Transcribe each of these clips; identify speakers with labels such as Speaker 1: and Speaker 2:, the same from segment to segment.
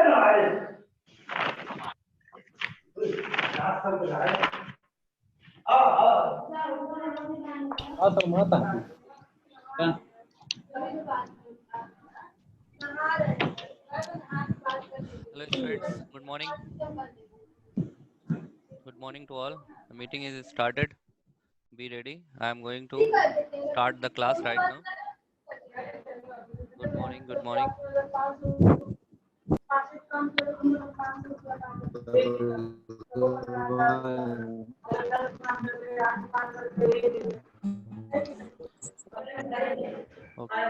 Speaker 1: Hello students, good morning. Good morning to all. The meeting is started. Be ready. I am going to start the class right now. Good morning, good morning. Okay.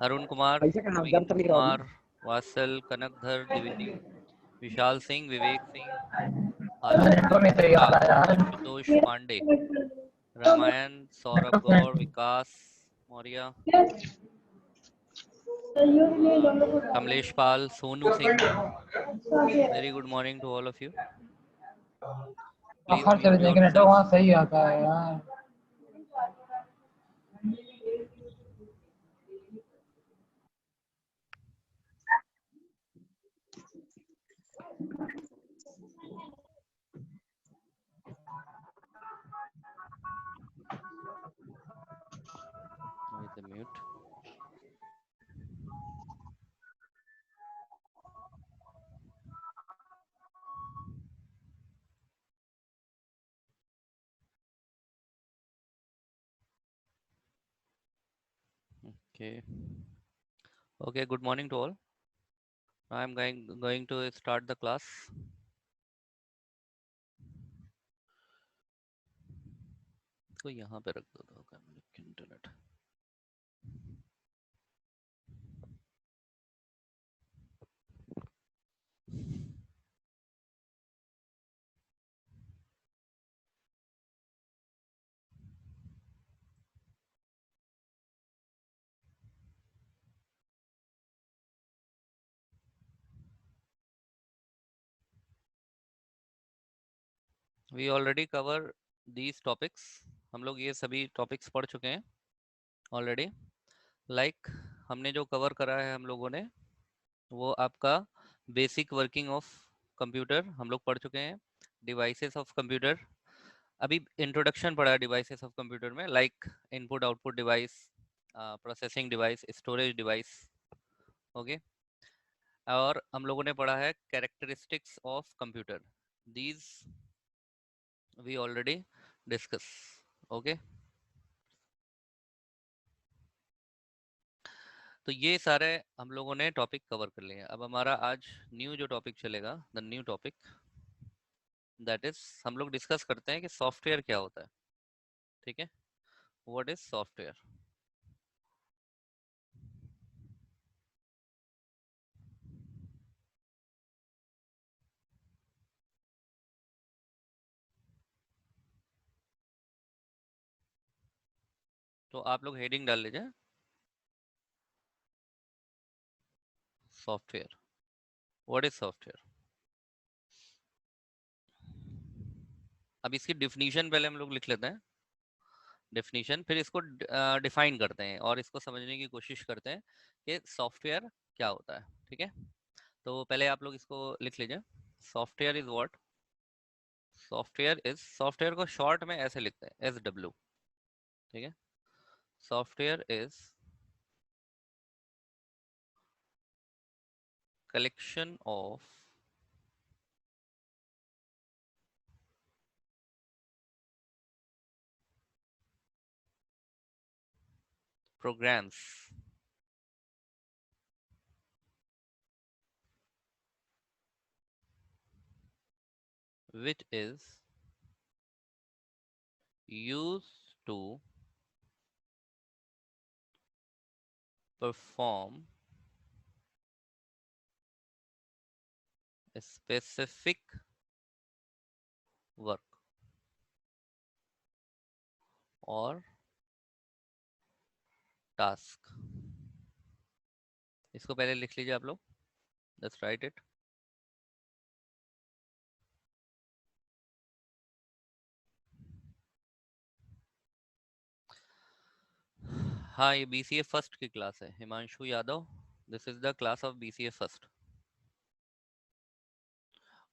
Speaker 1: Arun Kumar, Veendra Kumar, Vatsal, Kanakdhar, Divini, Vishal Singh, Vivek Singh, Ashutosh Gupta, Ashutosh Pandey, Ramayan, Saurabh Gaur, Vikas Maurya, Kamlesh Pal, Sonu Singh. Very good morning to all of you. Please mute yourselves.
Speaker 2: सही आता है यार.
Speaker 1: With the mute. Okay. Okay, good morning to all. I am going to start the class. तो यहाँ पे रख दो internet. We already cover these topics. हम लोग ये सभी टॉपिक्स पढ़ चुके हैं ऑलरेडी. लाइक हमने जो कवर करा है हम लोगों ने वो आपका बेसिक वर्किंग ऑफ कंप्यूटर हम लोग पढ़ चुके हैं. डिवाइसेस ऑफ कंप्यूटर अभी इंट्रोडक्शन पढ़ा है डिवाइसेस ऑफ कंप्यूटर में. Like input output device, processing device, storage device. Okay. और हम लोगों ने पढ़ा है characteristics of computer. These we already discuss. Okay. तो ये सारे हम लोगों ने टॉपिक कवर कर लिए हैं. अब हमारा आज न्यू जो टॉपिक चलेगा, the new topic, that is हम लोग डिस्कस करते हैं कि सॉफ्टवेयर क्या होता है. ठीक है. What is software. तो आप लोग हेडिंग डाल लीजिए सॉफ्टवेयर. What is software. अब इसकी डिफिनीशन पहले हम लोग लिख लेते हैं. डेफिनेशन, फिर इसको डिफाइन करते हैं और इसको समझने की कोशिश करते हैं कि सॉफ्टवेयर क्या होता है. ठीक है. तो पहले आप लोग इसको लिख लीजिए. Software is what. सॉफ्टवेयर को शॉर्ट में ऐसे लिखते हैं SW. ठीक है. Software is collection of programs which is used to perform a specific work or task. इसको पहले लिख लीजिए आप लोग. Let's write it. हाँ, ये BCA फर्स्ट की क्लास है. Himanshu Yadav, this is the class of BCA first.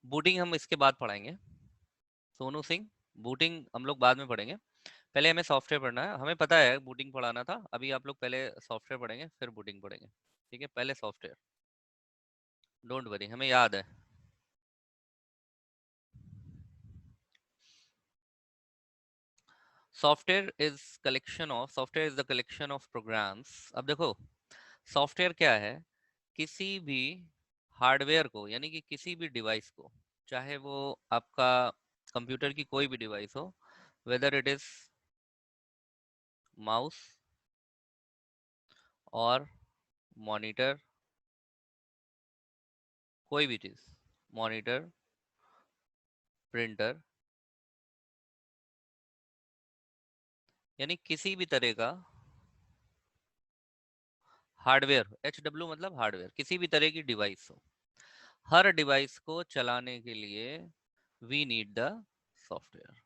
Speaker 1: Booting हम इसके बाद पढ़ाएंगे, सोनू सिंह। बूटिंग हम लोग बाद में पढ़ेंगे, पहले हमें सॉफ्टवेयर पढ़ना है। हमें पता है बूटिंग पढ़ाना था, अभी आप लोग पहले सॉफ्टवेयर पढ़ेंगे फिर बूटिंग पढ़ेंगे, ठीक है? पहले सॉफ्टवेयर, डोंट वरी, हमें याद है। Software is the collection of programs. अब देखो, सॉफ्टवेयर क्या है? किसी भी हार्डवेयर को, यानी कि किसी भी डिवाइस को, चाहे वो आपका कंप्यूटर की कोई भी डिवाइस हो, वेदर इट इज माउस और मॉनिटर, कोई भी चीज, मॉनिटर, प्रिंटर, यानी किसी भी तरह का हार्डवेयर, HW मतलब हार्डवेयर, किसी भी तरह की डिवाइस हो, हर डिवाइस को चलाने के लिए we need the software.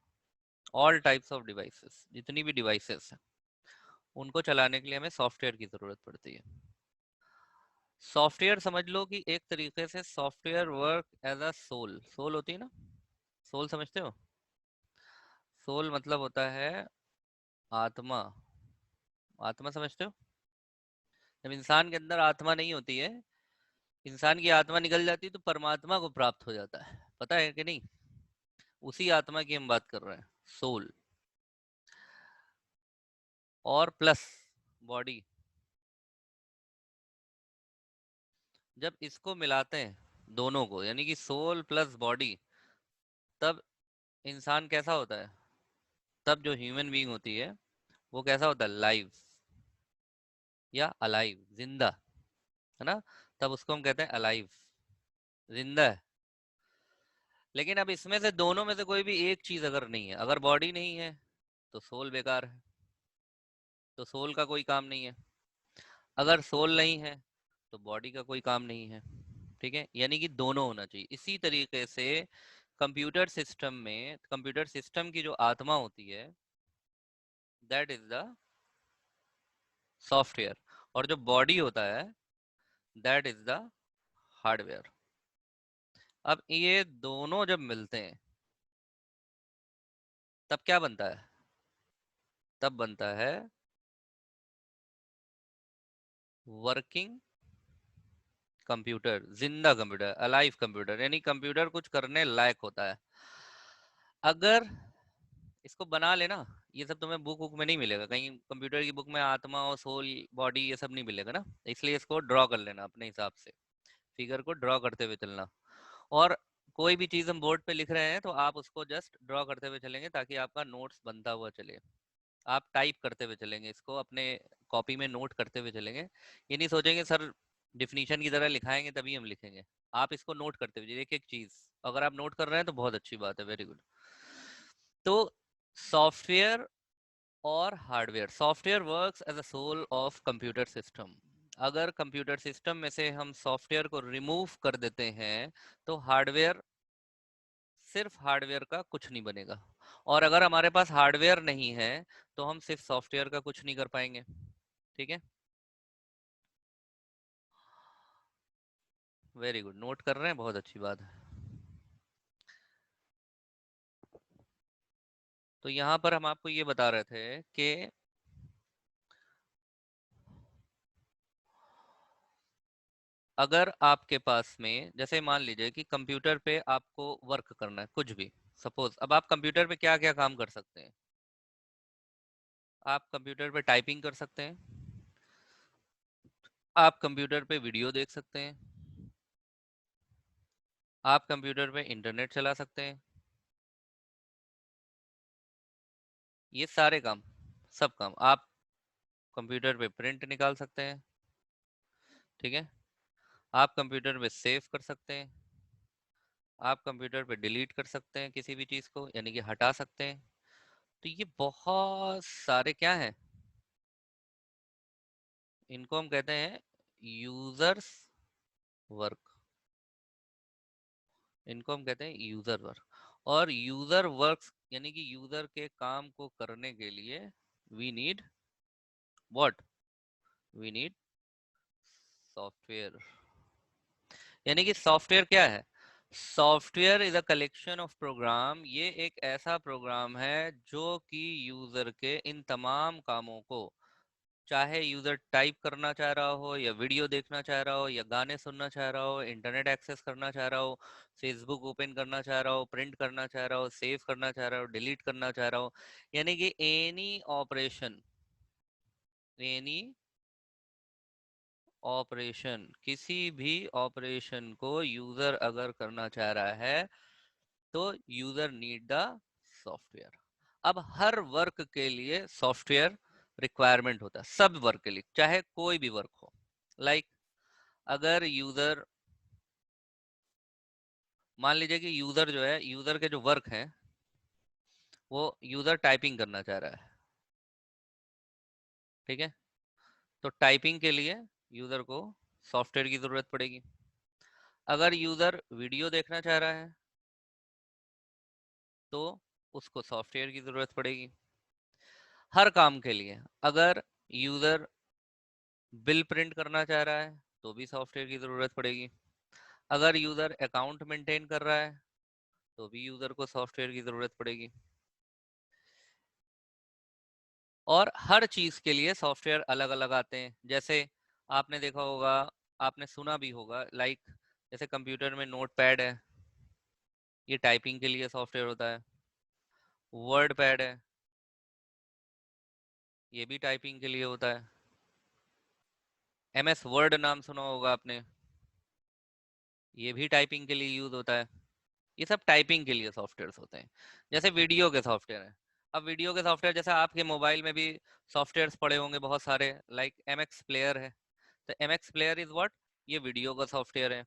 Speaker 1: All types of devices, जितनी भी डिवाइसेस हैं उनको चलाने के लिए हमें सॉफ्टवेयर की जरूरत पड़ती है। सॉफ्टवेयर समझ लो कि एक तरीके से software work as a soul. Soul होती है ना, सोल समझते हो? सोल मतलब होता है आत्मा। आत्मा समझते हो? जब इंसान के अंदर आत्मा नहीं होती है, इंसान की आत्मा निकल जाती है तो परमात्मा को प्राप्त हो जाता है, पता है कि नहीं? उसी आत्मा की हम बात कर रहे हैं, सोल। और प्लस बॉडी, जब इसको मिलाते हैं दोनों को, यानी कि सोल प्लस बॉडी, तब इंसान कैसा होता है? तब जो ह्यूमन बीइंग होती है वो कैसा होता है? लाइव या अलाइव, जिंदा, है ना? तब उसको हम कहते हैं अलाइव, जिंदा है। लेकिन अब इसमें से दोनों में से कोई भी एक चीज अगर नहीं है, अगर बॉडी नहीं है तो सोल बेकार है, तो सोल का कोई काम नहीं है। अगर सोल नहीं है तो बॉडी का कोई काम नहीं है, ठीक है? यानी कि दोनों होना चाहिए। इसी तरीके से कंप्यूटर सिस्टम में, कंप्यूटर सिस्टम की जो आत्मा होती है, दैट इज द सॉफ्टवेयर, और जो बॉडी होता है दैट इज द हार्डवेयर। अब ये दोनों जब मिलते हैं तब क्या बनता है? तब बनता है वर्किंग कंप्यूटर, जिंदा कंप्यूटर, अलाइव कंप्यूटर, यानी कंप्यूटर कुछ करने लायक होता है। अगर इसको बना लेना, ये सब तुम्हें बुक बुक में नहीं मिलेगा, कहीं कंप्यूटर की बुक में आत्मा और सोल, बॉडी, ये सब नहीं मिलेगा ना, इसलिए इसको ड्रॉ कर लेना अपने हिसाब से, फिगर को ड्रॉ करते हुए चलना। और कोई भी चीज़ हम बोर्ड पे लिख रहे हैं तो आप उसको जस्ट ड्रॉ करते हुए चलेंगे ताकि आपका नोट्स बनता हुआ चले। आप टाइप करते हुए चलेंगे, इसको अपने कॉपी में नोट करते हुए चलेंगे। ये नहीं सोचेंगे सर डिफिनीशन की तरह लिखाएंगे तभी हम लिखेंगे। आप इसको नोट करते हुए, एक एक चीज अगर आप नोट कर रहे हैं तो बहुत अच्छी बात है, वेरी गुड। तो सॉफ्टवेयर और hardware, software works as a soul of computer system. अगर कंप्यूटर सिस्टम में से हम सॉफ्टवेयर को रिमूव कर देते हैं तो हार्डवेयर, सिर्फ हार्डवेयर का कुछ नहीं बनेगा। और अगर हमारे पास हार्डवेयर नहीं है तो हम सिर्फ सॉफ्टवेयर का कुछ नहीं कर पाएंगे, ठीक है? वेरी गुड, नोट कर रहे हैं, बहुत अच्छी बात है। तो यहाँ पर हम आपको ये बता रहे थे कि अगर आपके पास में, जैसे मान लीजिए कि कंप्यूटर पे आपको वर्क करना है कुछ भी, सपोज अब आप कंप्यूटर पे क्या क्या काम कर सकते हैं? आप कंप्यूटर पे टाइपिंग कर सकते हैं, आप कंप्यूटर पे वीडियो देख सकते हैं, आप कंप्यूटर पे इंटरनेट चला सकते हैं, ये सारे काम, सब काम आप कंप्यूटर पे प्रिंट निकाल सकते हैं, ठीक है? आप कंप्यूटर पे सेव कर सकते हैं, आप कंप्यूटर पे डिलीट कर सकते हैं किसी भी चीज़ को, यानी कि हटा सकते हैं। तो ये बहुत सारे क्या हैं, इनको हम कहते हैं यूजर्स वर्क, इनको हम कहते हैं यूजर वर्क। और यूजर वर्क्स यानी कि यूजर के काम को करने के लिए we need what? We need software, यानी कि सॉफ्टवेयर क्या है? Software is a collection of program. ये एक ऐसा प्रोग्राम है जो कि यूजर के इन तमाम कामों को, चाहे यूजर टाइप करना चाह रहा हो या वीडियो देखना चाह रहा हो या गाने सुनना चाह रहा हो, इंटरनेट एक्सेस करना चाह रहा हो, फेसबुक ओपन करना चाह रहा हो, प्रिंट करना चाह रहा हो, सेव करना चाह रहा हो, डिलीट करना चाह रहा हो, यानी कि एनी ऑपरेशन, एनी ऑपरेशन, किसी भी ऑपरेशन को यूजर अगर करना चाह रहा है तो यूजर नीड द सॉफ्टवेयर। अब हर वर्क के लिए सॉफ्टवेयर रिक्वायरमेंट होता है, सब वर्क के लिए, चाहे कोई भी वर्क हो। लाइक अगर यूजर, मान लीजिए कि यूजर जो है, यूजर के जो वर्क हैं वो यूजर टाइपिंग करना चाह रहा है, ठीक है, तो टाइपिंग के लिए यूजर को सॉफ्टवेयर की जरूरत पड़ेगी। अगर यूजर वीडियो देखना चाह रहा है तो उसको सॉफ्टवेयर की जरूरत पड़ेगी। हर काम के लिए अगर यूजर बिल प्रिंट करना चाह रहा है तो भी सॉफ्टवेयर की जरूरत पड़ेगी। अगर यूजर अकाउंट मेंटेन कर रहा है तो भी यूजर को सॉफ्टवेयर की जरूरत पड़ेगी। और हर चीज के लिए सॉफ्टवेयर अलग अलग आते हैं। जैसे आपने देखा होगा, आपने सुना भी होगा, लाइक जैसे कंप्यूटर में नोट पैड है, ये टाइपिंग के लिए सॉफ्टवेयर होता है। वर्ड पैड है, ये भी टाइपिंग के लिए होता है। MS वर्ड नाम सुना होगा आपने, ये भी टाइपिंग के लिए यूज होता है। ये सब टाइपिंग के लिए सॉफ्टवेयर होते हैं। जैसे वीडियो के सॉफ्टवेयर हैं। अब वीडियो के सॉफ्टवेयर जैसे आपके मोबाइल में भी सॉफ्टवेयर्स पड़े होंगे बहुत सारे, लाइक MX प्लेयर है, तो MX प्लेयर इज व्हाट, ये वीडियो का सॉफ्टवेयर है।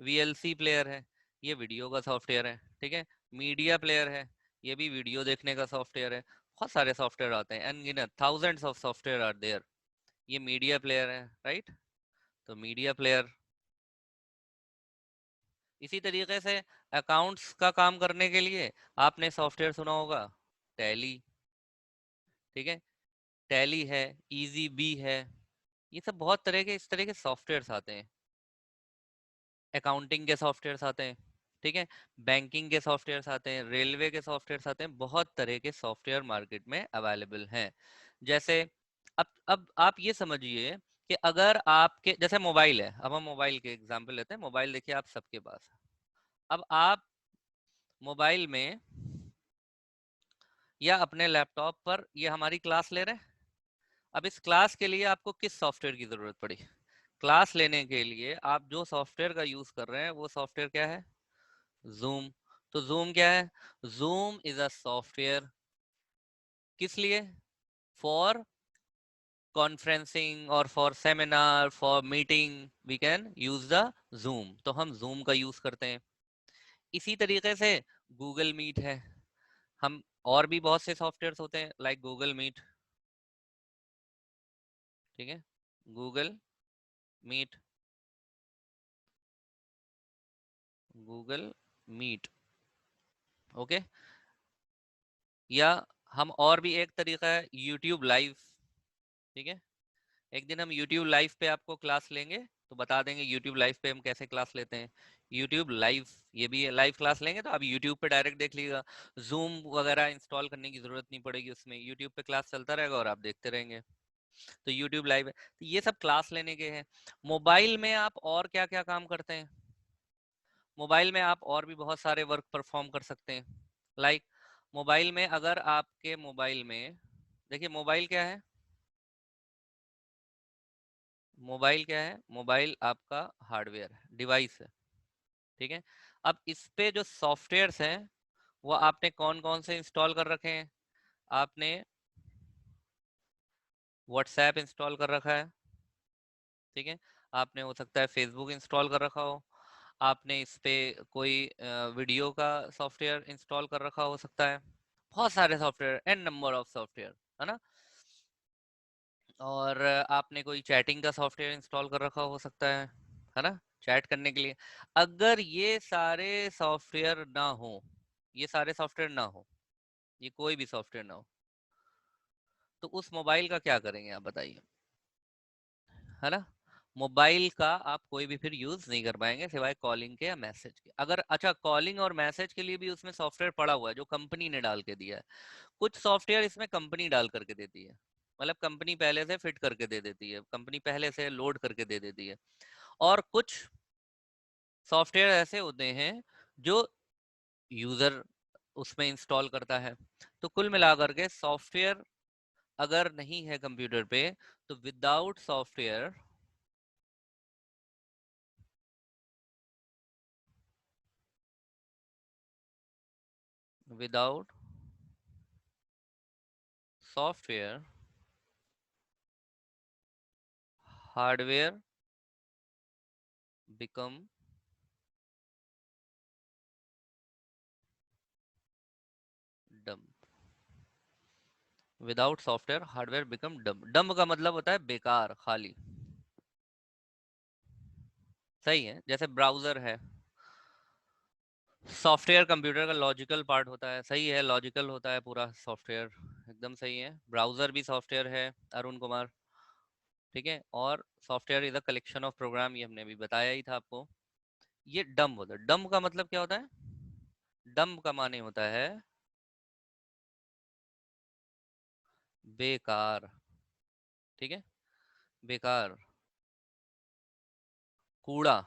Speaker 1: VLC प्लेयर है, ये वीडियो का सॉफ्टवेयर है, ठीक है। मीडिया प्लेयर है, ये भी वीडियो देखने का सॉफ्टवेयर है। बहुत सारे सॉफ्टवेयर आते हैं, अनगिनत thousands of software are there. ये मीडिया प्लेयर है, राइट, तो मीडिया प्लेयर। इसी तरीके से अकाउंट्स का काम करने के लिए आपने सॉफ्टवेयर सुना होगा, टैली, ठीक है, टैली है, इजी बी है, ये सब बहुत तरह के इस तरह के सॉफ्टवेयर्स आते हैं। अकाउंटिंग के सॉफ्टवेयर्स आते हैं, ठीक है, बैंकिंग के सॉफ्टवेयर्स आते हैं, रेलवे के सॉफ्टवेयर्स आते हैं, बहुत तरह के सॉफ्टवेयर मार्केट में अवेलेबल हैं। जैसे अब आप ये समझिए कि अगर आपके जैसे मोबाइल है, अब हम मोबाइल के एग्जांपल लेते हैं। मोबाइल देखिए आप सबके पास है। अब आप मोबाइल में या अपने लैपटॉप पर ये हमारी क्लास ले रहे हैं। अब इस क्लास के लिए आपको किस सॉफ्टवेयर की जरूरत पड़ी? क्लास लेने के लिए आप जो सॉफ्टवेयर का यूज कर रहे हैं वो सॉफ्टवेयर क्या है? जूम। तो जूम क्या है? जूम इज अ सॉफ्टवेयर, किस लिए? फॉर कॉन्फ्रेंसिंग और for seminar, for meeting, we can use the Zoom, तो हम जूम का यूज करते हैं। इसी तरीके से गूगल मीट है, हम और भी बहुत से सॉफ्टवेयर होते हैं लाइक गूगल मीट, ठीक है, Google Meet, Google Meet, okay. या हम और भी एक तरीका है यूट्यूब लाइव, ठीक है। एक दिन हम यूट्यूब लाइव पे आपको क्लास लेंगे तो बता देंगे यूट्यूब लाइव पे हम कैसे क्लास लेते हैं। यूट्यूब लाइव, ये भी लाइव क्लास लेंगे तो आप यूट्यूब पे डायरेक्ट देख लीजिएगा। जूम वगैरह इंस्टॉल करने की जरूरत नहीं पड़ेगी, उसमें यूट्यूब पे क्लास चलता रहेगा और आप देखते रहेंगे। तो यूट्यूब लाइव है, तो ये सब क्लास लेने के हैं। मोबाइल में आप और क्या क्या काम करते हैं? मोबाइल में आप और भी बहुत सारे वर्क परफॉर्म कर सकते हैं। लाइक मोबाइल में, अगर आपके मोबाइल में, देखिए मोबाइल क्या है? मोबाइल क्या है? मोबाइल आपका हार्डवेयर है, डिवाइस है, ठीक है। अब इस पे जो सॉफ्टवेयर्स हैं वो आपने कौन कौन से इंस्टॉल कर रखे हैं? आपने व्हाट्सएप इंस्टॉल कर रखा है, ठीक है। आपने हो सकता है फेसबुक इंस्टॉल कर रखा हो। आपने इस पे कोई वीडियो का सॉफ्टवेयर इंस्टॉल कर रखा हो सकता है। बहुत सारे software, an number of software, है ना। और आपने कोई चैटिंग का सॉफ्टवेयर इंस्टॉल कर रखा हो सकता है ना, चैट करने के लिए। अगर ये सारे सॉफ्टवेयर ना हो, ये सारे सॉफ्टवेयर ना हो, ये कोई भी सॉफ्टवेयर ना हो, तो उस मोबाइल का क्या करेंगे आप बताइए, है ना। मोबाइल का आप कोई भी फिर यूज नहीं कर पाएंगे सिवाय कॉलिंग के या मैसेज के। अगर अच्छा कॉलिंग और मैसेज के लिए भी उसमें सॉफ्टवेयर पड़ा हुआ है जो कंपनी ने डाल के दिया है। कुछ सॉफ्टवेयर इसमें कंपनी डाल करके देती है, मतलब कंपनी पहले से फिट करके दे देती है, कंपनी पहले से लोड करके दे देती है। और कुछ सॉफ्टवेयर ऐसे होते हैं जो यूजर उसमें इंस्टॉल करता है। तो कुल मिलाकर के सॉफ्टवेयर अगर नहीं है कंप्यूटर पे, तो without software, without software hardware become डम। विदाउट सॉफ्टवेयर हार्डवेयर बिकम डम। डम का मतलब होता है बेकार, खाली। सही है, जैसे ब्राउजर है, सॉफ्टवेयर कंप्यूटर का लॉजिकल पार्ट होता है। सही है, लॉजिकल होता है पूरा सॉफ्टवेयर, एकदम सही है। ब्राउजर भी सॉफ्टवेयर है, अरुण कुमार। ठीक है, और software is a collection of program, ये हमने भी बताया ही था आपको। ये डम होता है। डम का मतलब क्या होता है? डम का माने होता है बेकार। ठीक है, बेकार, कूड़ा,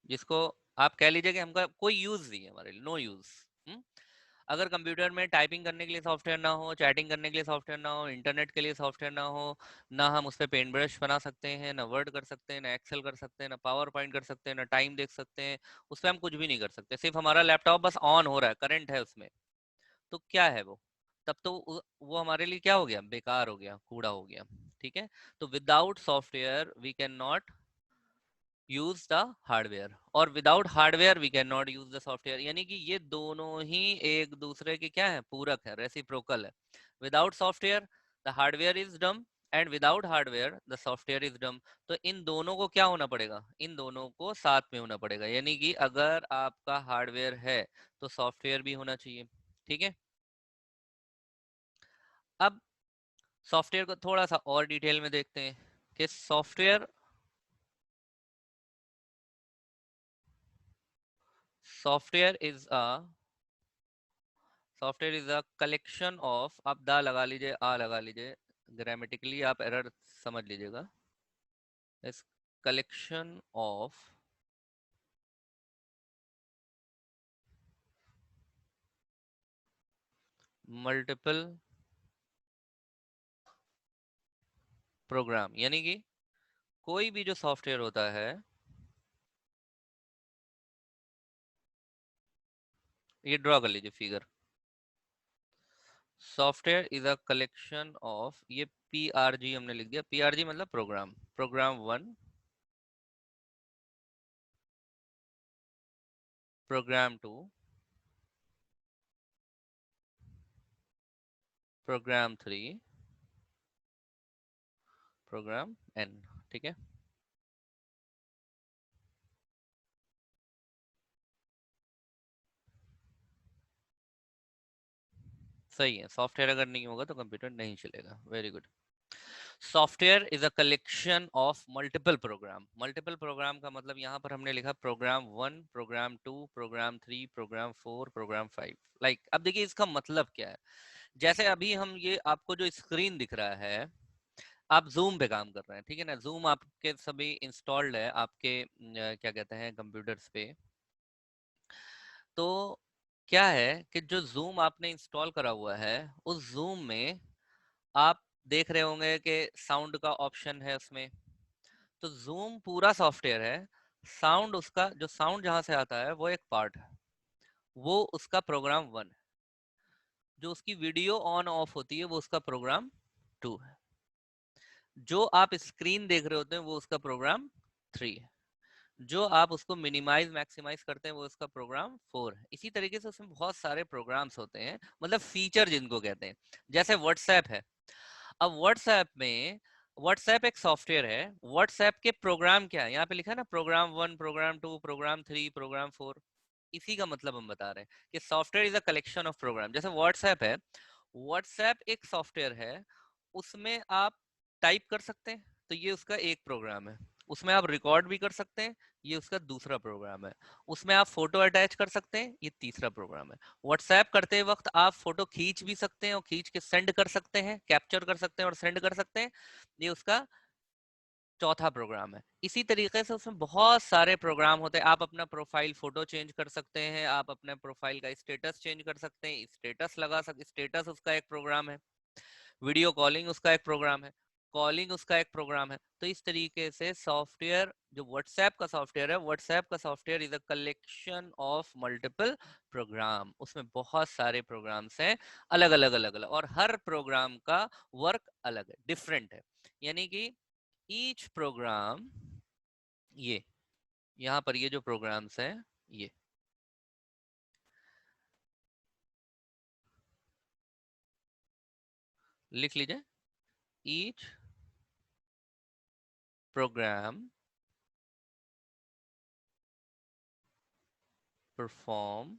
Speaker 1: जिसको आप कह लीजिए कि हमका कोई यूज नहीं है, हमारे लिए नो यूज। अगर कंप्यूटर में टाइपिंग करने के लिए सॉफ्टवेयर ना हो, चैटिंग करने के लिए सॉफ्टवेयर ना हो, इंटरनेट के लिए सॉफ्टवेयर ना हो, ना हम उस पर पेंट ब्रश बना सकते हैं, ना वर्ड कर सकते हैं, ना एक्सेल कर सकते हैं, ना पावर पॉइंट कर सकते हैं, ना टाइम देख सकते हैं, उस पर हम कुछ भी नहीं कर सकते। सिर्फ हमारा लैपटॉप बस ऑन हो रहा है, करंट है उसमें, तो क्या है वो? तब तो वो हमारे लिए क्या हो गया? बेकार हो गया, कूड़ा हो गया। ठीक है, तो without software we can not use the hardware, और without hardware we can not use the software. यानी कि ये दोनों ही एक दूसरे के क्या है? पूरक है, रेसिप्रोकल है। Without software the hardware is dumb, and without hardware the software is dumb. तो इन दोनों को क्या होना पड़ेगा? इन दोनों को साथ में होना पड़ेगा। यानी कि अगर आपका हार्डवेयर है तो सॉफ्टवेयर भी होना चाहिए। ठीक है, अब सॉफ्टवेयर को थोड़ा सा और डिटेल में देखते हैं कि software is a software is a collection of, आप द लगा लीजिए, आ लगा लीजिए, ग्रामेटिकली आप एरर समझ लीजिएगा। इस कलेक्शन ऑफ मल्टीपल प्रोग्राम। यानी कि कोई भी जो सॉफ्टवेयर होता है, ये ड्रॉ कर लीजिए figure. Software is a collection of, ये पी आर जी हमने लिख दिया, पी आर जी मतलब program, program one, program two, program three, program N. ठीक है, सही है। सॉफ्टवेयर अगर नहीं होगा तो कंप्यूटर नहीं चलेगा। Very good. Software is a collection of multiple program. Multiple program का मतलब यहाँ पर हमने लिखा program one, program two, program three, program four, program five. Like अब देखिए इसका मतलब क्या है। जैसे अभी हम ये आपको जो स्क्रीन दिख रहा है, आप जूम पे काम कर रहे हैं, ठीक है ना? जूम आपके सभी इंस्टॉल्ड है आपके क्या कहते हैं, कंप्यूटर्स पे। तो क्या है कि जो जूम आपने इंस्टॉल करा हुआ है, उस जूम में आप देख रहे होंगे कि साउंड का ऑप्शन है उसमें। तो जूम पूरा सॉफ्टवेयर है, साउंड उसका, जो साउंड जहां से आता है वो एक पार्ट है, वो उसका प्रोग्राम वन है। जो उसकी वीडियो ऑन ऑफ होती है वो उसका प्रोग्राम टू है। जो आप स्क्रीन देख रहे होते हैं वो उसका प्रोग्राम थ्री है। जो आप उसको मिनिमाइज मैक्सिमाइज करते हैं वो उसका प्रोग्राम फोर है। इसी तरीके से उसमें बहुत सारे प्रोग्राम्स होते हैं, मतलब फीचर जिनको कहते हैं। जैसे व्हाट्सएप है, अब व्हाट्सएप में, व्हाट्सएप एक सॉफ्टवेयर है, व्हाट्सएप के प्रोग्राम क्या है? यहाँ पे लिखा है ना, program one, program two, program three, program four. इसी का मतलब हम बता रहे हैं कि software is a collection of program. जैसे व्हाट्सएप है, व्हाट्सएप एक सॉफ्टवेयर है, उसमें आप टाइप कर सकते हैं, तो ये उसका एक प्रोग्राम है। उसमें आप रिकॉर्ड भी कर सकते हैं, ये उसका दूसरा प्रोग्राम है। उसमें आप फोटो अटैच कर सकते हैं, ये तीसरा प्रोग्राम है। व्हाट्सएप करते वक्त आप फोटो खींच भी सकते हैं और खींच के सेंड कर सकते हैं, कैप्चर कर सकते हैं और सेंड कर सकते हैं, ये उसका चौथा प्रोग्राम है। इसी तरीके से उसमें बहुत सारे प्रोग्राम होते हैं। आप अपना प्रोफाइल फोटो चेंज कर सकते हैं, आप अपने प्रोफाइल का स्टेटस चेंज कर सकते हैं, स्टेटस लगा सकते, स्टेटस उसका एक प्रोग्राम है, वीडियो कॉलिंग उसका एक प्रोग्राम है, कॉलिंग उसका एक प्रोग्राम है। तो इस तरीके से सॉफ्टवेयर, जो व्हाट्सएप का सॉफ्टवेयर है, व्हाट्सएप का software is a collection of multiple program. उसमें बहुत सारे प्रोग्राम्स हैं, अलग अलग अलग अलग, और हर प्रोग्राम का वर्क अलग है, डिफरेंट है। यानी कि ईच प्रोग्राम, ये यहाँ पर ये जो प्रोग्राम्स हैं, ये लिख लीजिए। Each program perform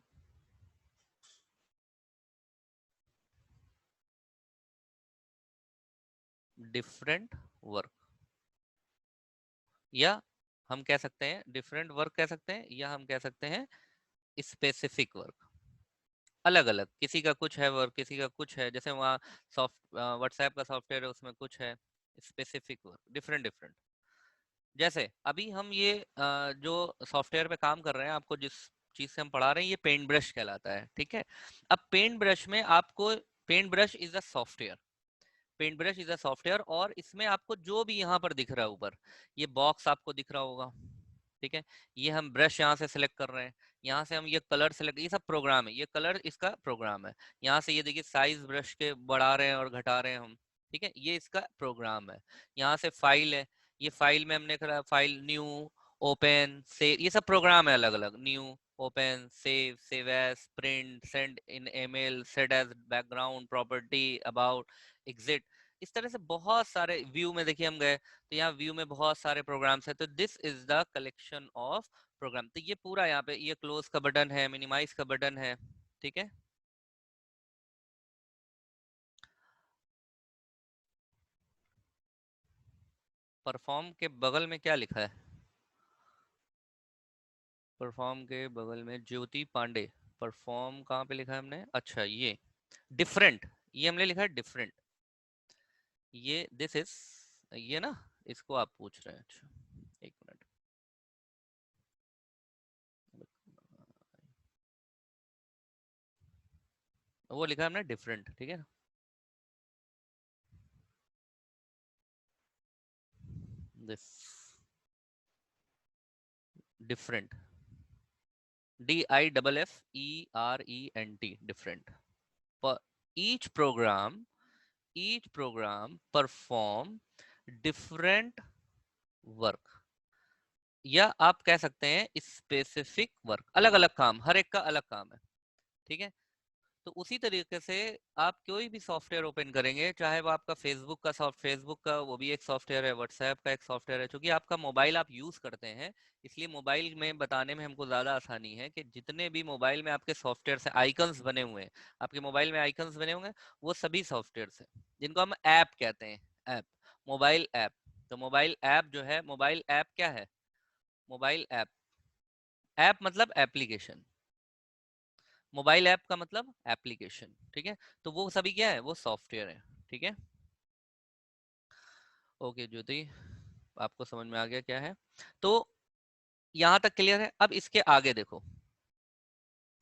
Speaker 1: different work, या हम कह सकते हैं डिफरेंट वर्क कह सकते हैं, या हम कह सकते हैं स्पेसिफिक वर्क। अलग अलग, किसी का कुछ है वर्क, किसी का कुछ है, जैसे वहाँ सॉफ्ट व्हाट्सएप का सॉफ्टवेयर है, उसमें कुछ है स्पेसिफिक वर्क, डिफरेंट डिफरेंट। जैसे अभी हम ये जो सॉफ्टवेयर पे काम कर रहे हैं, आपको जिस चीज से हम पढ़ा रहे हैं, ये पेंट ब्रश कहलाता है, ठीक है। अब पेंट ब्रश में आपको, paint brush is a software, paint brush is a software, और इसमें आपको जो भी यहाँ पर दिख रहा है ऊपर, ये बॉक्स आपको दिख रहा होगा, ठीक है। ये हम ब्रश यहाँ से सिलेक्ट कर रहे हैं, यहाँ से हम ये कलर सेलेक्ट, ये सब प्रोग्राम है, ये कलर इसका प्रोग्राम है। यहाँ से ये देखिए साइज ब्रश के बढ़ा रहे हैं और घटा रहे हैं हम, ठीक है, ये इसका प्रोग्राम है। यहाँ से फाइल है, ये फाइल में हमने करा फाइल न्यू, ओपन, सेव, ये सब प्रोग्राम है अलग अलग। New, open, save, save as, print, send in email, set as background, property, about, exit. इस तरह से बहुत सारे, व्यू में देखिए हम गए तो यहाँ व्यू में बहुत सारे प्रोग्राम्स है। तो this is the collection of program. तो ये पूरा यहाँ पे, ये क्लोज का बटन है, मिनिमाइज का बटन है, ठीक है। परफॉर्म के बगल में क्या लिखा है? परफॉर्म के बगल में ज्योति पांडे। परफॉर्म कहाँ पे लिखा है हमने? अच्छा, ये डिफरेंट, ये हमने लिखा है डिफरेंट, ये दिस इज, ये ना, इसको आप पूछ रहे हैं। अच्छा, एक मिनट, वो लिखा है हमने डिफरेंट, ठीक है। This different, DIFFERENT, different. Per each program, each program perform different work, या आप कह सकते हैं स्पेसिफिक वर्क, अलग अलग काम, हर एक का अलग काम है, ठीक है। तो उसी तरीके से आप कोई भी सॉफ्टवेयर ओपन करेंगे, चाहे वो आपका फेसबुक का फेसबुक का वो भी एक सॉफ्टवेयर है, व्हाट्सएप का एक सॉफ्टवेयर है, क्योंकि आपका मोबाइल आप यूज करते हैं, इसलिए मोबाइल में बताने में हमको ज्यादा आसानी है कि जितने भी मोबाइल में आपके सॉफ्टवेयर से आइकन्स बने हुए हैं, आपके मोबाइल में आइकन्स बने होंगे, वो सभी सॉफ्टवेयर है, जिनको हम ऐप कहते हैं, ऐप, मोबाइल ऐप। तो मोबाइल ऐप जो है, मोबाइल ऐप क्या है? मोबाइल ऐप, ऐप मतलब एप्लीकेशन, मोबाइल ऐप का मतलब एप्लीकेशन, ठीक है। तो वो सभी क्या है? वो सॉफ्टवेयर है, ठीक है। ओके ज्योति, आपको समझ में आ गया क्या है? तो यहाँ तक क्लियर है। अब इसके आगे देखो,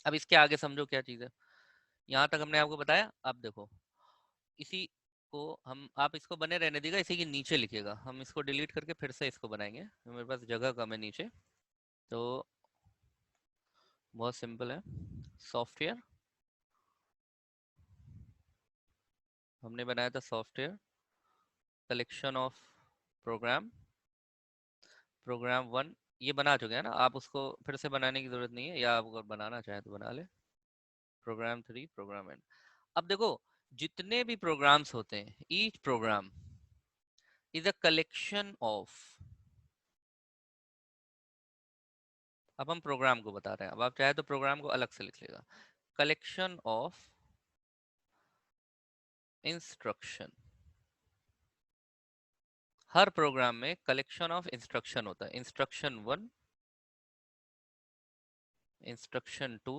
Speaker 1: अब इसके आगे समझो क्या चीज है। यहाँ तक हमने आपको बताया। अब देखो, इसी को हम, आप इसको बने रहने देगा, इसी के नीचे लिखेगा, हम इसको डिलीट करके फिर से इसको बनाएंगे, मेरे पास जगह कम है नीचे। तो बहुत सिंपल है, सॉफ्टवेयर, हमने बनाया था software collection of program, program one, ये बना चुके हैं ना आप, उसको फिर से बनाने की जरूरत नहीं है, या आप अगर बनाना चाहें तो बना ले। Program three, program N. अब देखो, जितने भी प्रोग्राम्स होते हैं, each program is a collection of, अब हम प्रोग्राम को बता रहे हैं, अब आप चाहे तो प्रोग्राम को अलग से लिख लेगा, कलेक्शन ऑफ इंस्ट्रक्शन। हर प्रोग्राम में कलेक्शन ऑफ इंस्ट्रक्शन होता है। इंस्ट्रक्शन 1, इंस्ट्रक्शन 2,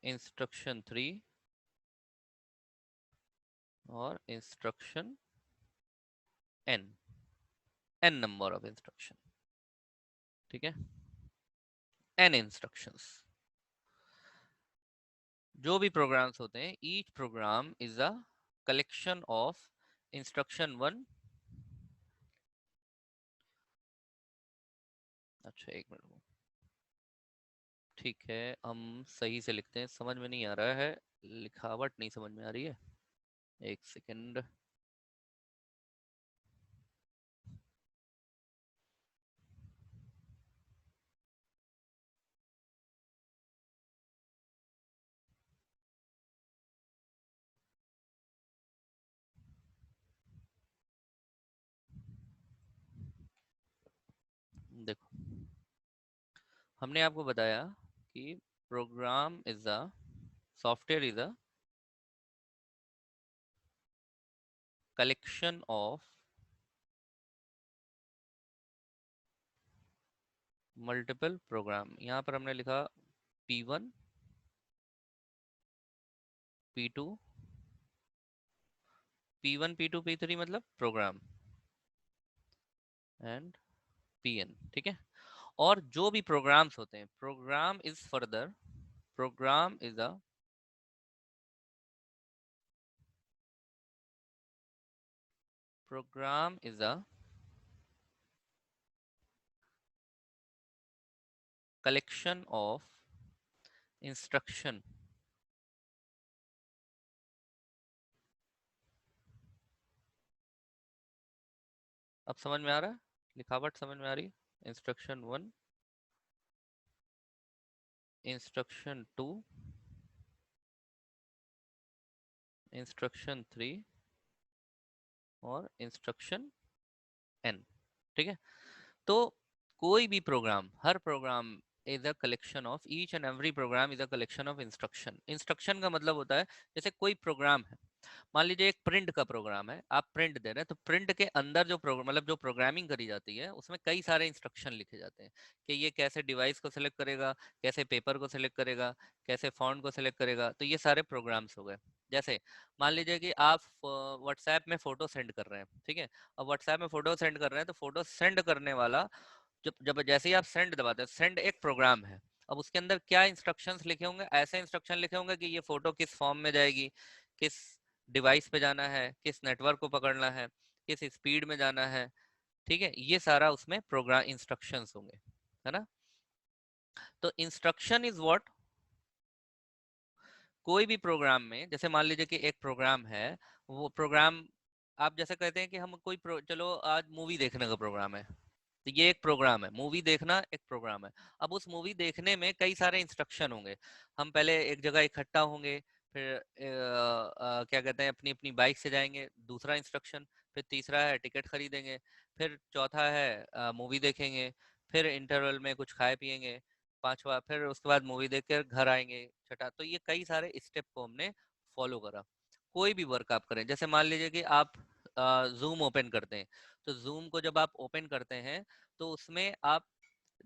Speaker 1: इंस्ट्रक्शन 3 और instruction n number of instruction. ठीक है, n इंस्ट्रक्शंस। जो भी प्रोग्राम्स होते हैं, each program is a collection of instruction 1। अच्छा एक मिनट, ठीक है, हम सही से लिखते हैं, समझ में नहीं आ रहा है, लिखावट नहीं समझ में आ रही है, एक सेकंड। देखो, हमने आपको बताया कि program is a software is a collection of multiple program. यहाँ पर हमने लिखा P1, P2, P1, P2, P3 मतलब प्रोग्राम, एंड Pn। ठीक है, और जो भी प्रोग्राम्स होते हैं, program is further, program is a program is a collection of instruction. अब समझ में आ रहा है, लिखावट समझ में आ रही है? इंस्ट्रक्शन 1, इंस्ट्रक्शन 2, इंस्ट्रक्शन 3 और इंस्ट्रक्शन n। ठीक है, तो कोई भी प्रोग्राम, हर program is a collection of, each and every program is a collection of instruction. Instruction का मतलब होता है, जैसे कोई प्रोग्राम है, मान लीजिए एक प्रिंट का प्रोग्राम है, आप प्रिंट दे रहे हैं, तो प्रिंट के अंदर जो प्रोग्राम, मतलब जो प्रोग्रामिंग करी जाती है, उसमें कई सारे इंस्ट्रक्शन लिखे जाते हैं कि ये कैसे डिवाइस को सिलेक्ट करेगा, कैसे पेपर को सिलेक्ट करेगा, कैसे फॉन्ट को सिलेक्ट करेगा। तो ये सारे प्रोग्राम्स हो गए। जैसे मान लीजिए कि आप व्हाट्सएप में फोटो सेंड कर रहे हैं, ठीक है, अब व्हाट्सएप में फोटो सेंड कर रहे हैं, तो फोटो सेंड करने वाला, जब जब जैसे ही आप सेंड दबाते हैं, सेंड एक प्रोग्राम है, अब उसके अंदर क्या इंस्ट्रक्शंस लिखे होंगे, ऐसे इंस्ट्रक्शन लिखे होंगे कि ये फोटो किस फॉर्म में जाएगी, किस डिवाइस पे जाना है, किस नेटवर्क को पकड़ना है, किस स्पीड में जाना है। ठीक है, ये सारा उसमें प्रोग्राम इंस्ट्रक्शंस होंगे, है ना। तो इंस्ट्रक्शन इज व्हाट, कोई भी प्रोग्राम में, जैसे मान लीजिए कि एक प्रोग्राम है, वो प्रोग्राम, आप जैसे कहते हैं कि हम कोई चलो आज मूवी देखने का प्रोग्राम है, तो ये एक प्रोग्राम है, मूवी देखना एक प्रोग्राम है। अब उस मूवी देखने में कई सारे इंस्ट्रक्शन होंगे, हम पहले एक जगह इकट्ठा होंगे, फिर क्या कहते हैं, अपनी अपनी बाइक से जाएंगे, दूसरा इंस्ट्रक्शन, फिर तीसरा है टिकट खरीदेंगे, फिर चौथा है मूवी देखेंगे, फिर इंटरवल में कुछ खाए पिएंगे, पांचवा फिर उसके बाद मूवी देख कर घर आएंगे, छठा। तो ये कई सारे स्टेप को हमने फॉलो करा। कोई भी वर्क आप करें, जैसे मान लीजिए कि आप जूम ओपन करते हैं, तो जूम को जब आप ओपन करते हैं, तो उसमें आप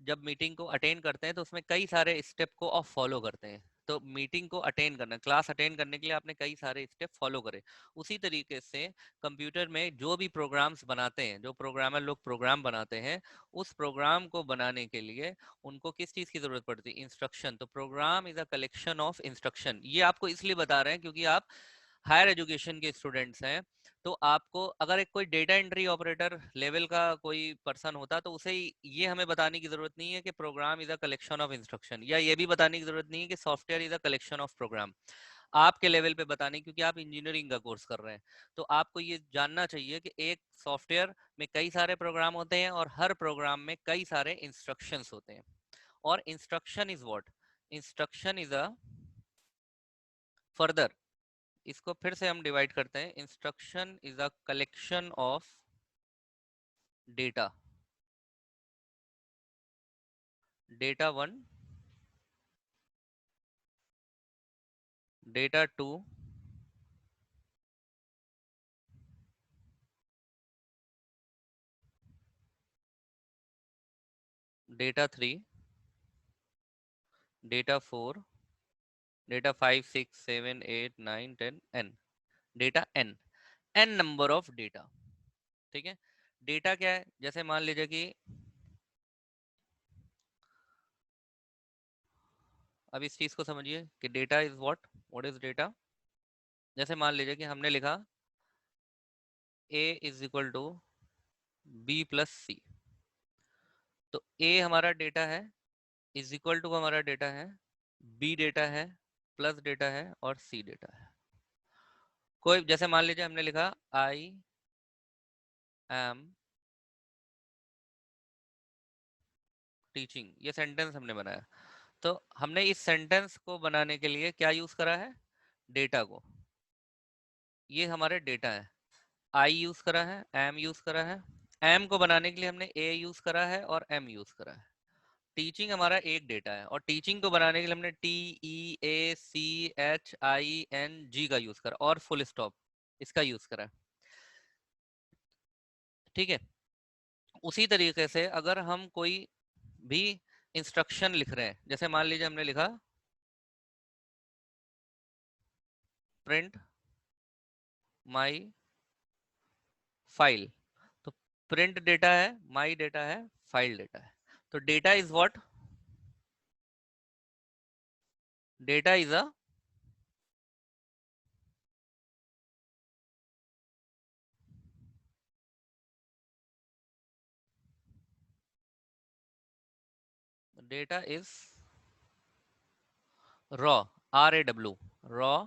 Speaker 1: जब मीटिंग को अटेंड करते हैं, तो उसमें कई सारे स्टेप को आप फॉलो करते हैं। तो मीटिंग को अटेंड करना, क्लास अटेंड करने के लिए आपने कई सारे स्टेप फॉलो करे। उसी तरीके से कंप्यूटर में जो भी प्रोग्राम्स बनाते हैं, जो प्रोग्रामर लोग प्रोग्राम बनाते हैं, उस प्रोग्राम को बनाने के लिए उनको किस चीज़ की ज़रूरत पड़ती है, इंस्ट्रक्शन। तो program is a collection of instruction. ये आपको इसलिए बता रहे हैं क्योंकि आप हायर एजुकेशन के स्टूडेंट्स हैं, तो आपको अगर एक कोई डेटा एंट्री ऑपरेटर लेवल का कोई पर्सन होता, तो उसे ये हमें बताने की जरूरत नहीं है कि program is a collection of instruction, या ये भी बताने की जरूरत नहीं है कि software is a collection of program. आपके लेवल पे बताने, क्योंकि आप इंजीनियरिंग का कोर्स कर रहे हैं, तो आपको ये जानना चाहिए कि एक सॉफ्टवेयर में कई सारे प्रोग्राम होते हैं और हर प्रोग्राम में कई सारे इंस्ट्रक्शंस होते हैं। और instruction is what, instruction is a further, इसको फिर से हम डिवाइड करते हैं, instruction is a collection of data, data 1, data 2, data 3, data 4, data 5, 6, 7, 8, 9, 10, n, data n number of data. ठीक है, डेटा क्या है, जैसे मान लीजिए कि अब इस चीज को समझिए कि data is what is data. जैसे मान लीजिए कि हमने लिखा a is equal to b plus C, तो a हमारा डेटा है, इज इक्वल टू हमारा डेटा है, b डेटा है, प्लस डेटा है और c डेटा है। कोई जैसे मान लीजिए हमने लिखा आई एम टीचिंग, ये सेंटेंस हमने बनाया, तो हमने इस सेंटेंस को बनाने के लिए क्या यूज करा है, डेटा को। ये हमारे डेटा है, आई यूज करा है, एम यूज करा है, एम को बनाने के लिए हमने ए यूज करा है और एम यूज करा है। टीचिंग हमारा एक डेटा है और टीचिंग को बनाने के लिए हमने TEACHING का यूज करा और फुल स्टॉप इसका यूज करा। ठीक है, उसी तरीके से अगर हम कोई भी इंस्ट्रक्शन लिख रहे हैं, जैसे मान लीजिए हमने लिखा प्रिंट माई फाइल, तो प्रिंट डेटा है, माई डेटा है, फाइल डेटा है। तो data is what, data is a data is raw, RAW, raw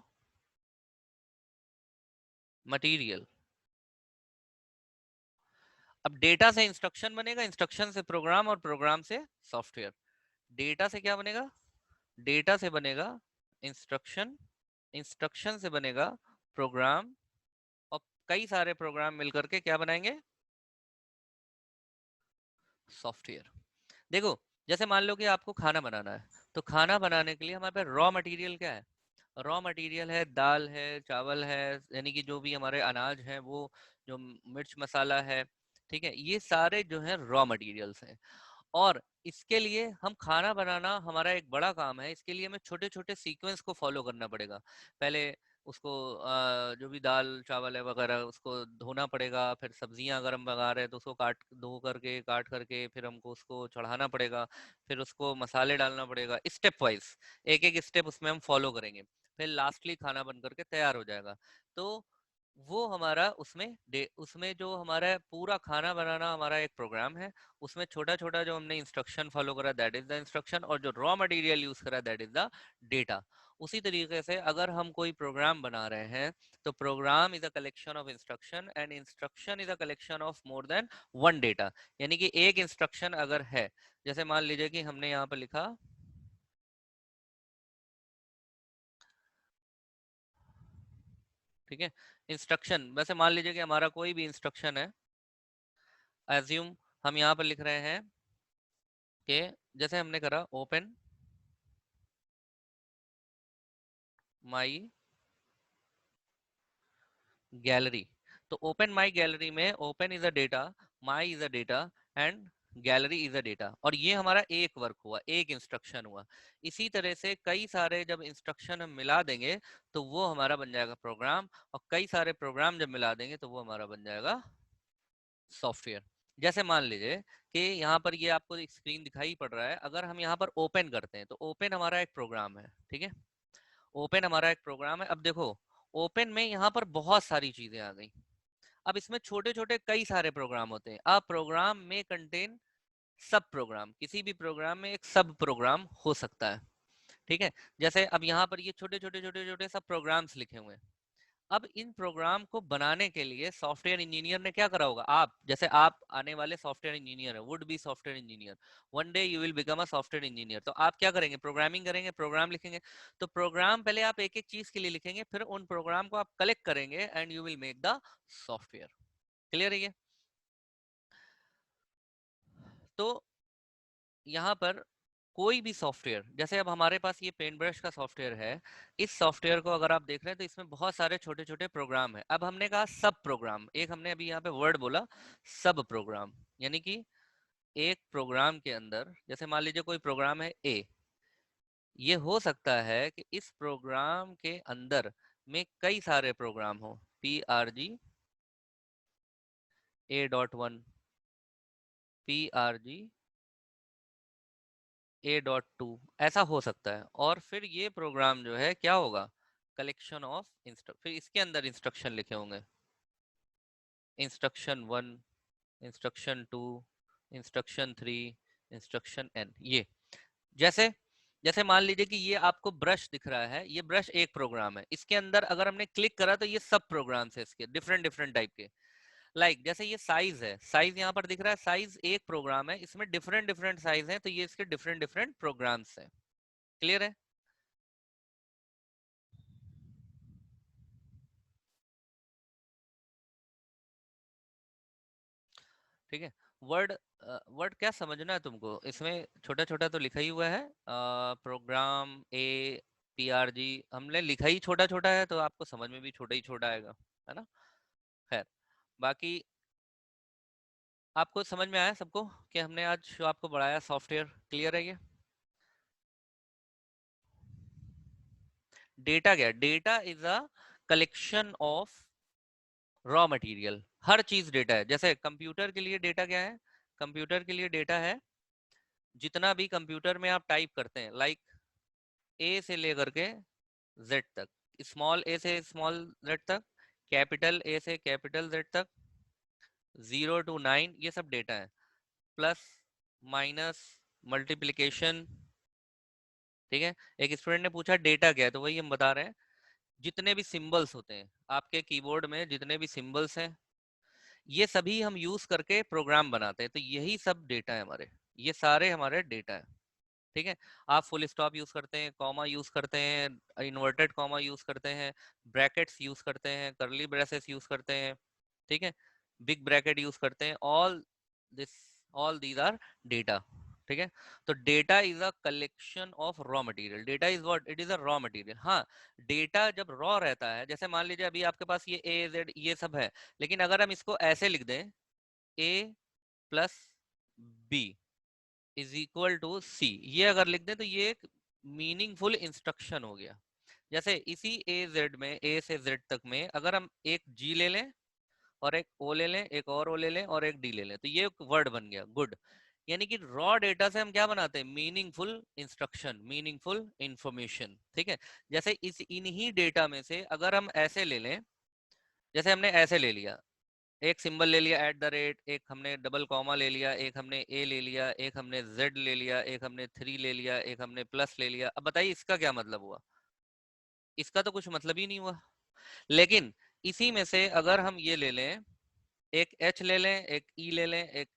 Speaker 1: material. अब डेटा से इंस्ट्रक्शन बनेगा, इंस्ट्रक्शन से प्रोग्राम और प्रोग्राम से सॉफ्टवेयर। डेटा से क्या बनेगा, डेटा से बनेगा इंस्ट्रक्शन, इंस्ट्रक्शन से बनेगा प्रोग्राम और कई सारे प्रोग्राम मिलकर के क्या बनाएंगे, सॉफ्टवेयर। देखो, जैसे मान लो कि आपको खाना बनाना है, तो खाना बनाने के लिए हमारे पास रॉ मटेरियल क्या है, रॉ मटेरियल है दाल है, चावल है, यानी कि जो भी हमारे अनाज है वो, जो मिर्च मसाला है, ठीक है, ये सारे जो है रॉ मटेरियल्स हैं। और इसके लिए हम खाना बनाना हमारा एक बड़ा काम है, इसके लिए हमें छोटे छोटे सीक्वेंस को फॉलो करना पड़ेगा। पहले उसको जो भी दाल चावल है वगैरह उसको धोना पड़ेगा, फिर सब्जियां अगर हम बना रहे हैं तो उसको काट करके फिर हमको उसको चढ़ाना पड़ेगा, फिर उसको मसाले डालना पड़ेगा, स्टेप वाइज एक एक स्टेप उसमें हम फॉलो करेंगे, फिर लास्टली खाना बन करके तैयार हो जाएगा। तो वो हमारा उसमें जो हमारा पूरा खाना बनाना हमारा एक प्रोग्राम है, उसमें छोटा छोटा जो हमने इंस्ट्रक्शन फॉलो करा दैट इज द इंस्ट्रक्शन, और जो रॉ मटेरियल यूज करा दैट इज द डेटा। उसी तरीके से अगर हम कोई प्रोग्राम बना रहे हैं, तो program is a collection of instruction and instruction is a collection of more than one data. यानी कि एक इंस्ट्रक्शन अगर है, जैसे मान लीजिए कि हमने यहाँ पर लिखा, ठीक है, इंस्ट्रक्शन, वैसे मान लीजिए कि हमारा कोई भी इंस्ट्रक्शन है, एज्यूम हम यहाँ पर लिख रहे हैं कि जैसे हमने करा ओपन माई गैलरी, तो ओपन माई गैलरी में open is a data, my is a data and gallery is a data, और ये हमारा एक वर्क हुआ, एक इंस्ट्रक्शन हुआ। इसी तरह से कई सारे जब इंस्ट्रक्शन हम मिला देंगे तो वो हमारा बन जाएगा प्रोग्राम, और कई सारे प्रोग्राम जब मिला देंगे तो वो हमारा बन जाएगा सॉफ्टवेयर। जैसे मान लीजिए कि यहाँ पर ये आपको एक स्क्रीन दिखाई पड़ रहा है, अगर हम यहाँ पर ओपन करते हैं तो ओपन हमारा एक प्रोग्राम है, ठीक है, ओपन हमारा एक प्रोग्राम है। अब देखो, ओपन में यहाँ पर बहुत सारी चीजें आ गई। अब इसमें छोटे छोटे कई सारे प्रोग्राम होते हैं, अब प्रोग्राम में कंटेन सब प्रोग्राम, किसी भी प्रोग्राम में एक सब प्रोग्राम हो सकता है। ठीक है, जैसे अब यहाँ पर ये छोटे छोटे सब प्रोग्राम्स लिखे हुए हैं। अब इन प्रोग्राम को बनाने के लिए सॉफ्टवेयर इंजीनियर ने क्या करा होगा, आप जैसे आप आने वाले सॉफ्टवेयर इंजीनियर है, would be software engineer, one day you will become a software engineer, तो आप क्या करेंगे, प्रोग्रामिंग करेंगे, प्रोग्राम लिखेंगे। तो प्रोग्राम पहले आप एक एक चीज के लिए लिखेंगे, फिर उन प्रोग्राम को आप कलेक्ट करेंगे and you will make the software. Clear है ये? तो यहाँ पर कोई भी सॉफ्टवेयर, जैसे अब हमारे पास ये पेंट ब्रश का सॉफ्टवेयर है, इस सॉफ्टवेयर को अगर आप देख रहे हैं तो इसमें बहुत सारे छोटे छोटे प्रोग्राम है। अब हमने कहा सब प्रोग्राम, एक हमने अभी यहाँ पे वर्ड बोला सब प्रोग्राम, यानी कि एक प्रोग्राम के अंदर, जैसे मान लीजिए कोई प्रोग्राम है ए, ये हो सकता है कि इस प्रोग्राम के अंदर में कई सारे प्रोग्राम हो, PRG A.1, PRG A.2, ऐसा हो सकता है। और फिर ये प्रोग्राम जो है क्या होगा, कलेक्शन ऑफ फिर इसके अंदर इंस्ट्रक्शन लिखे होंगे, instruction 1, instruction 2, instruction 3, instruction n। ये जैसे जैसे मान लीजिए कि ये आपको ब्रश दिख रहा है, ये ब्रश एक प्रोग्राम है, इसके अंदर अगर हमने क्लिक करा तो ये सब प्रोग्राम है इसके डिफरेंट डिफरेंट टाइप के। जैसे ये साइज है, साइज यहाँ पर दिख रहा है, साइज एक प्रोग्राम है, इसमें डिफरेंट डिफरेंट साइज है, तो ये इसके डिफरेंट डिफरेंट प्रोग्राम्स हैं। क्लियर है? ठीक है। वर्ड वर्ड क्या समझना है तुमको, इसमें छोटा छोटा तो लिखा ही हुआ है, प्रोग्राम ए, PRG हमने लिखा ही छोटा छोटा है, तो आपको समझ में भी छोटा ही छोटा आएगा, है ना। खैर, बाकी आपको समझ में आया सबको कि हमने आज जो आपको पढ़ाया सॉफ्टवेयर, क्लियर है ये? डेटा क्या, data is a collection of raw material. हर चीज डेटा है। जैसे कंप्यूटर के लिए डेटा क्या है, कंप्यूटर के लिए डेटा है जितना भी कंप्यूटर में आप टाइप करते हैं, ए से लेकर के जेड तक, स्मॉल ए से स्मॉल जेड तक, कैपिटल ए से कैपिटल जेड तक, 0 to 9, ये सब डेटा है। Plus, minus, multiplication. ठीक है। एक स्टूडेंट ने पूछा डेटा क्या है, तो वही हम बता रहे हैं, जितने भी सिंबल्स होते हैं आपके कीबोर्ड में, जितने भी सिंबल्स हैं, ये सभी हम यूज करके प्रोग्राम बनाते हैं, तो यही सब डेटा है हमारे, ये सारे हमारे डेटा है। ठीक है। आप फुल स्टॉप यूज करते हैं, कॉमा यूज करते हैं, इन्वर्टेड कॉमा यूज करते हैं, ब्रैकेट्स यूज करते हैं, करली ब्रेसेस यूज करते हैं, ठीक है, बिग ब्रैकेट यूज करते हैं, this all these are data. ठीक है। तो data is a collection of raw material. Data is what, it is a raw material. हाँ, डेटा जब रॉ रहता है, जैसे मान लीजिए अभी आपके पास ये ए जेड ये सब है, लेकिन अगर हम इसको ऐसे लिख दें, A plus B is equal to C, ये अगर लिख दें तो ये एक मीनिंगफुल इंस्ट्रक्शन हो गया। जैसे इसी ए जेड में, ए से जेड तक में अगर हम एक जी ले लें और एक ओ ले लें, एक और ओ ले लें और एक डी ले लें, तो ये एक वर्ड बन गया गुड। यानी कि रॉ डेटा से हम क्या बनाते हैं, मीनिंगफुल इंस्ट्रक्शन, मीनिंगफुल इंफॉर्मेशन। ठीक है। जैसे इस इन्हीं डेटा में से अगर हम ऐसे ले लें, जैसे हमने ऐसे ले लिया, एक सिंबल ले लिया @ एक हमने डबल कॉमा ले लिया, एक हमने ए ले लिया, एक हमने जेड ले लिया, एक हमने 3 ले लिया, एक हमने प्लस ले लिया। अब बताइए इसका क्या मतलब हुआ, इसका तो कुछ मतलब ही नहीं हुआ। लेकिन इसी में से अगर हम ये ले लें, एक एच ले लें, एक ई ले लें, एक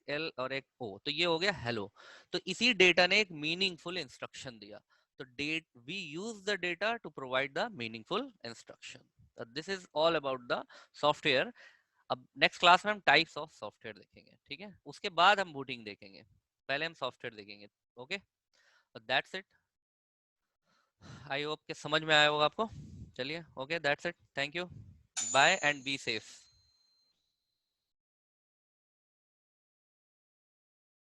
Speaker 1: एल और एक ओ, तो ये हो गया हेलो। तो इसी डेटा ने एक मीनिंगफुल इंस्ट्रक्शन दिया। तो that we use the data to provide the meaningful instruction. This is all about the software. अब नेक्स्ट क्लास में हम टाइप्स ऑफ सॉफ्टवेयर देखेंगे, ठीक है, उसके बाद हम बूटिंग देखेंगे, पहले हम सॉफ्टवेयर देखेंगे। Okay, that's it. I hope कि समझ में आया होगा आपको। चलिए, okay, that's it, thank you, bye and be safe.